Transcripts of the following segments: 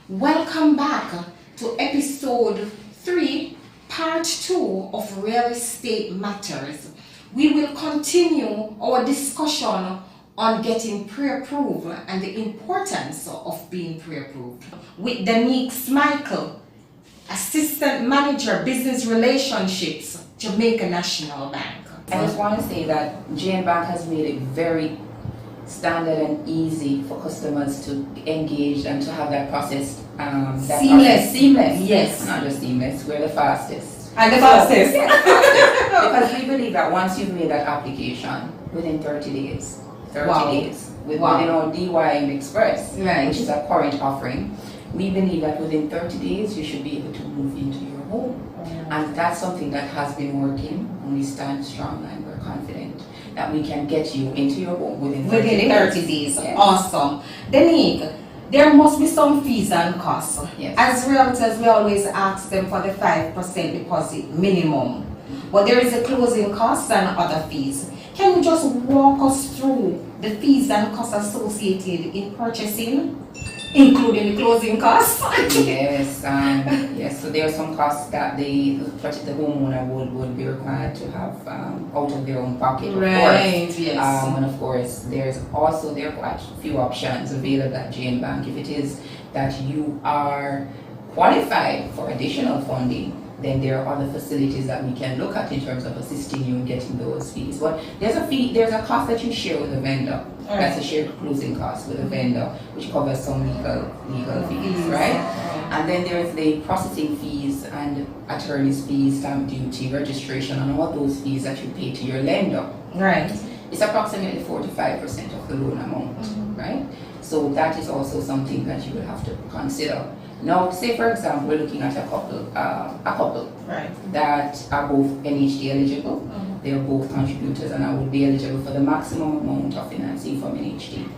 Welcome back to episode 3, part 2 of Real Estate Matters. We will continue our discussion on getting pre-approved and the importance of being pre-approved with Danique Smikle, Assistant Manager, Business Relationships, Jamaica National Bank. I just want to say that JN Bank has made it very standard and easy for customers to engage and to have that process seamless. Yes. Not just seamless, we're the fastest. And the fastest. Because we believe that once you've made that application, within 30 days, within our DYM Express, which is our current offering, we believe that within 30 days you should be able to move into your home. And that's something that has been working, and we stand strong and we're confident that we can get you into your home within 30 days. Yes. Awesome. Danique, there must be some fees and costs. Yes. As realtors, we always ask them for the 5% deposit minimum. But there is a closing cost and other fees. Can you just walk us through the fees and costs associated in purchasing, including the closing costs? Yes, yes. So there are some costs that the homeowner would be required to have out of their own pocket, of course. Yes. And of course, there are quite a few options available at JN Bank. If it is that you are qualified for additional funding, then there are other facilities that we can look at in terms of assisting you in getting those fees. But there's a cost that you share with the vendor. Right. That's a shared closing cost with the vendor, which covers some legal fees, right? And then there's the processing fees and attorney's fees, stamp duty, registration, and all those fees that you pay to your lender. Right. It's approximately 45% of the loan amount, right? So that is also something that you will have to consider. Now, say for example, we're looking at a couple that are both NHD eligible. They are both contributors and I would be eligible for the maximum amount of financing from NHD.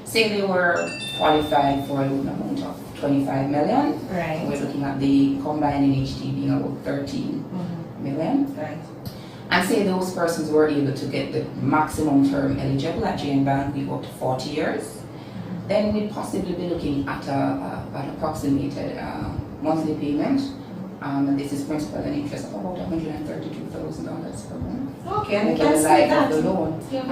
Say they were qualified for a loan amount of 25 million. Right. We're looking at the combined NHD being about 13 million. Right. And say those persons were able to get the maximum term eligible at JN Bank, we go up to 40 years. Then we'd possibly be looking at an approximated monthly payment. And this is principal and interest of about $132,000 per month. Okay, and we can see that. The loan. Yeah,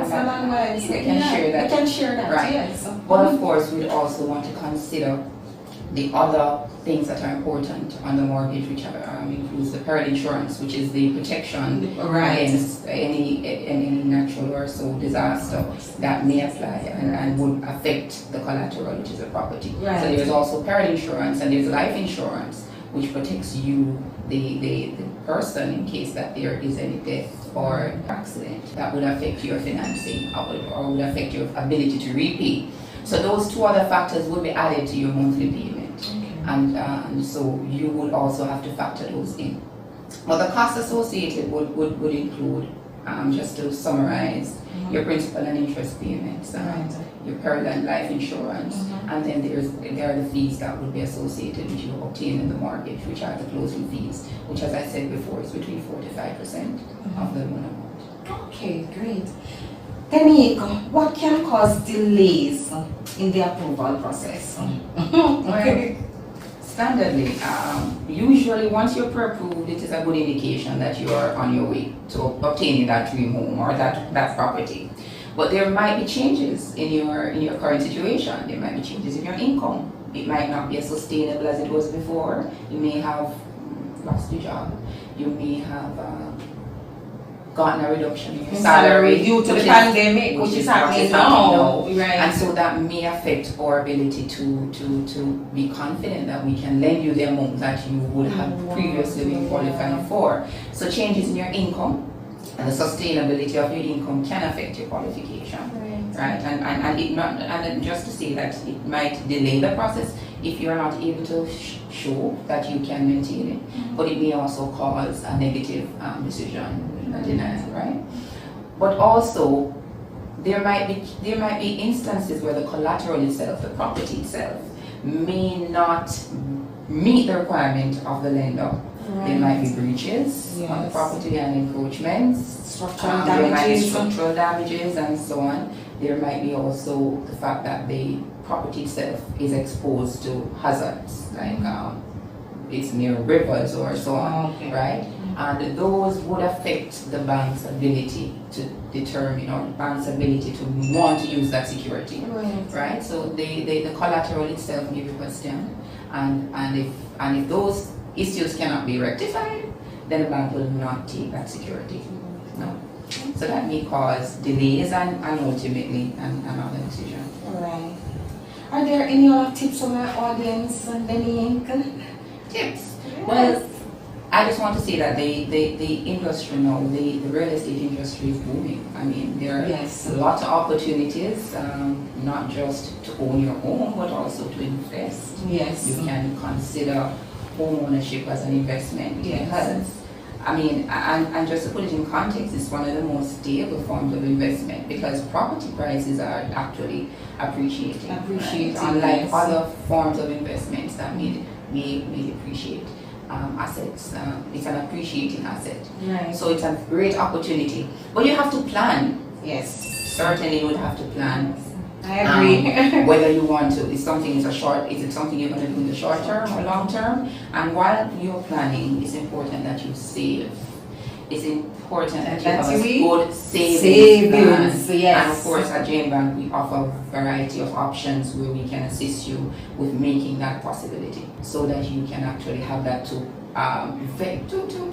They can share that. We can share that, right. Yes. But of course, we'd also want to consider the other things that are important on the mortgage, which includes the peril insurance, which is the protection against any natural or so disaster that may apply and would affect the collateral, which is the property. Right. So there's also peril insurance and there's life insurance, which protects you, the person, in case that there is any death or accident that would affect your financing or would affect your ability to repay. So those two other factors will be added to your monthly payment. Okay. And so you would also have to factor those in. But the costs associated would include, just to summarize, your principal and interest payments, your peril and life insurance, and then there are the fees that would be associated with you obtaining the mortgage, which are the closing fees, which, as I said before, is between 45% of the loan amount. Okay, great. Danique, what can cause delays in the approval process? Well, standardly, usually once you're pre-approved, it is a good indication that you are on your way to obtaining that dream home or that property. But there might be changes in your current situation. There might be changes in your income. It might not be as sustainable as it was before. You may have lost your job. You may have gotten a reduction in your salary due to the pandemic, which is happening now. Right. And so that may affect our ability to be confident that we can lend you the amount that you would have previously been qualifying for. So changes in your income and the sustainability of your income can affect your qualification. Right? And just to say that it might delay the process if you're not able to show that you can maintain it, but it may also cause a negative decision. Denial, right? But also there might be instances where the collateral itself, the property itself, may not meet the requirement of the lender There might be breaches on the property and encroachments. Structural There might be damages. structural damages and so on. There might be also the fact that the property itself is exposed to hazards, like it's near rivers or so on, right? And those would affect the bank's ability to determine, or the bank's ability to want to use that security, right? So the collateral itself may be questioned, and if those issues cannot be rectified, then the bank will not take that security. No. So that may cause delays and ultimately another decision. Right. Are there any other tips from our audience, Danique? Tips? Well, I just want to say that the industry now, the real estate industry is booming. I mean, there are lots of opportunities, not just to own your home, but also to invest. Yes. You can consider home ownership as an investment because, I mean, and just to put it in context, it's one of the most stable forms of investment because property prices are actually appreciating. Right? Unlike other forms of investments that may depreciate. Assets, it's an appreciating asset. Right. So it's a great opportunity. But you have to plan. Yes. Certainly you would have to plan. I agree. Whether you want to, is it something you're going to do in the short term or long term? And while you're planning, it's important that you save. It's important that you have a good savings plan. Yes. And of course at Jane Bank we offer a variety of options where we can assist you with making that possibility so that you can actually have that to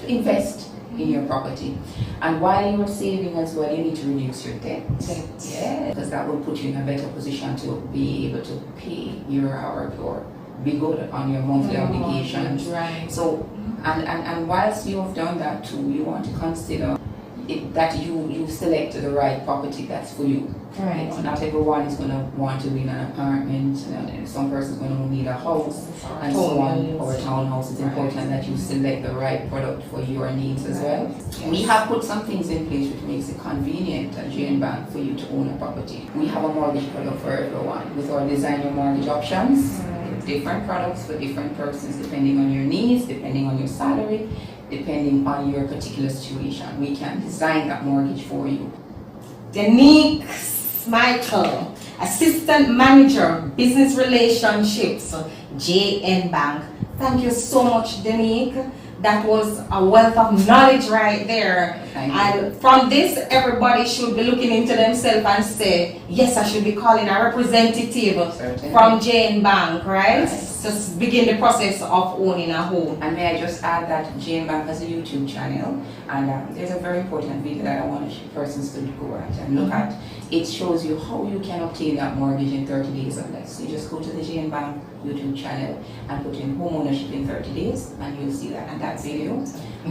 invest in your property. And while you're saving as well, you need to reduce your debt. Yeah, because that will put you in a better position to be able to pay or be good on your monthly obligations. Right. So and whilst you have done that too, you want to consider that you select the right property that's for you. Right. Not everyone is going to want to be in an apartment, and some person's going to need a house and so on, or a townhouse. It's important that you select the right product for your needs as well. Yes. We have put some things in place which makes it convenient at Jane Bank for you to own a property. We have a mortgage product for everyone with our design your mortgage options. Different products for different persons depending on your needs, depending on your salary, depending on your particular situation. We can design that mortgage for you. Danique Smikle, Assistant Manager, Business Relationships, JN Bank. Thank you so much, Danique. That was a wealth of knowledge right there. And from this, everybody should be looking into themselves and say, yes, I should be calling a representative from Jane Bank, right? Just begin the process of owning a home. And may I just add that Jane Bank has a YouTube channel, and there's a very important video that I want persons to go at and look at. It shows you how you can obtain that mortgage in 30 days or less. So you just go to the Jane Bank YouTube channel and put in home ownership in 30 days, and you'll see that in that video.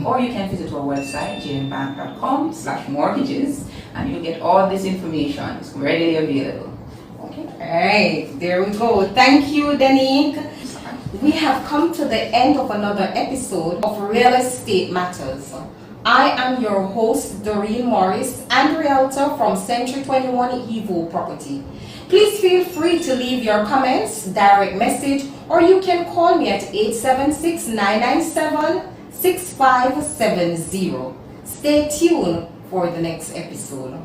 Or you can visit our website, janebank.com/mortgages, and you'll get all this information. It's readily available. Okay. All right, there we go. Thank you, Danique. We have come to the end of another episode of Real Estate Matters. I am your host, Doreen Morris, and Realtor from Century 21 Evo Property. Please feel free to leave your comments, direct message, or you can call me at 876-997-6570. Stay tuned for the next episode.